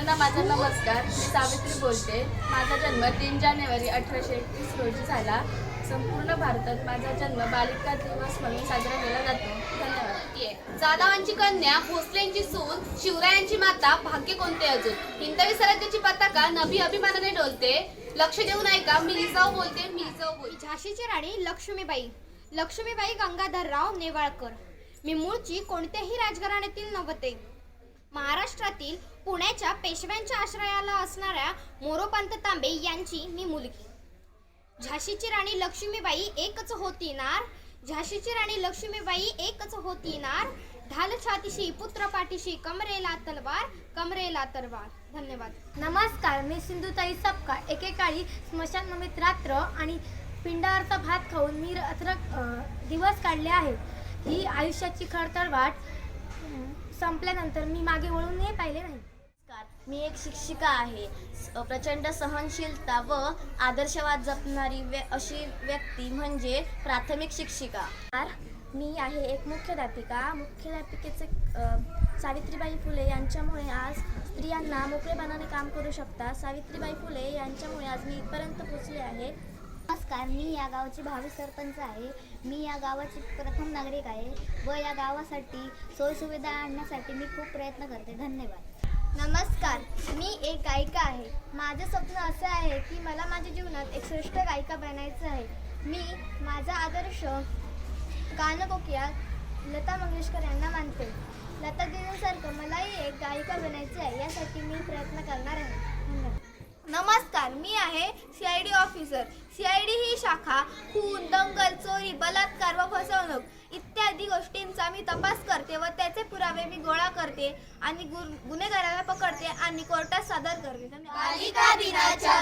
सर्वांना माझा नमस्कार. मी सावित्री बोलते. माझा जन्म 3 जानेवारी 1831 रोजी झाला. संपूर्ण भारतात माझा जन्म बालिका दिवस म्हणून साजरा केला जातो. धन्यवाद. जाधवांची कन्या, भोसलेंची सून, शिवरायांची माता, भाग्य कोणते अजून. हिंदवी स्वराज्याची पताका नभी अभिमानाने डोलते. लक्ष देऊन ऐका, मी जिजाऊ बोलते, मी जिजाऊ बोलते. झाशीची राणी लक्ष्मीबाई. लक्ष्मीबाई गंगाधरराव नेवाळकर. मी मूळची कोणत्याही राजघराण्यातील नव्हते. महाराष्ट्रातील पुण्याच्या पेशव्यांच्या आश्रयाला असणाऱ्या मोरोपंत तांबे यांची मी मुलगी. झाशीची राणी लक्ष्मीबाई एकच होती नार. झाशीची राणी लक्ष्मीबाई एकच होती नार. ढाल छातीशी पुत्र पाठीशी कमरेला तलवार, कमरेला तलवार. धन्यवाद. नमस्कार. मी सिंधुताई सपकाळ. एकेकाळी स्मशानभूमीत रात्र आणि पिंडावरचा भात खाऊन मी अथरक दिवस काढले आहेत. ही आयुष्याची खडतर वाट संपल्यानंतर मी मागे वळूनही पाहिले नाही. मी एक शिक्षिका आहे. प्रचंड सहनशीलता व आदर्शवाद जपणारी अशी व्यक्ती म्हणजे प्राथमिक शिक्षिका. मी आहे एक मुख्याध्यापिका. मुख्याध्यापिकेचे सावित्रीबाई फुले यांच्यामुळे आज स्त्रियांना मोकळेपणाने काम करू शकतात. सावित्रीबाई फुले यांच्यामुळे आज मी इथपर्यंत पोहोचले आहे. नमस्कार. मी या गावाची भावी सरपंच आहे. मी या गावाची प्रथम नागरिक आहे व या गावासाठी सोयीसुविधा आणण्यासाठी मी खूप प्रयत्न करते. धन्यवाद. नमस्कार. मी एक गायिका आहे. माझं स्वप्न असं आहे की मला माझ्या जीवनात एक श्रेष्ठ गायिका बनायचं आहे. मी माझा आदर्श गानकोकिळा लता मंगेशकर यांना मानते. लता दिदींसारखं मलाही एक गायिका बनायचे आहे. यासाठी मी प्रयत्न करणार आहे. धन्यवाद. नमस्कार. मी आहे CID ऑफिसर. CID ही शाखा खून, दंगल, चोरी, बलात्कार व फसवणूक इत्यादी गोष्टींचा मी तपास करते व त्याचे पुरावे मी गोळा करते आणि गुन्हेगाराला पकडते आणि कोर्टात सादर करते. बालिका दिनाच्या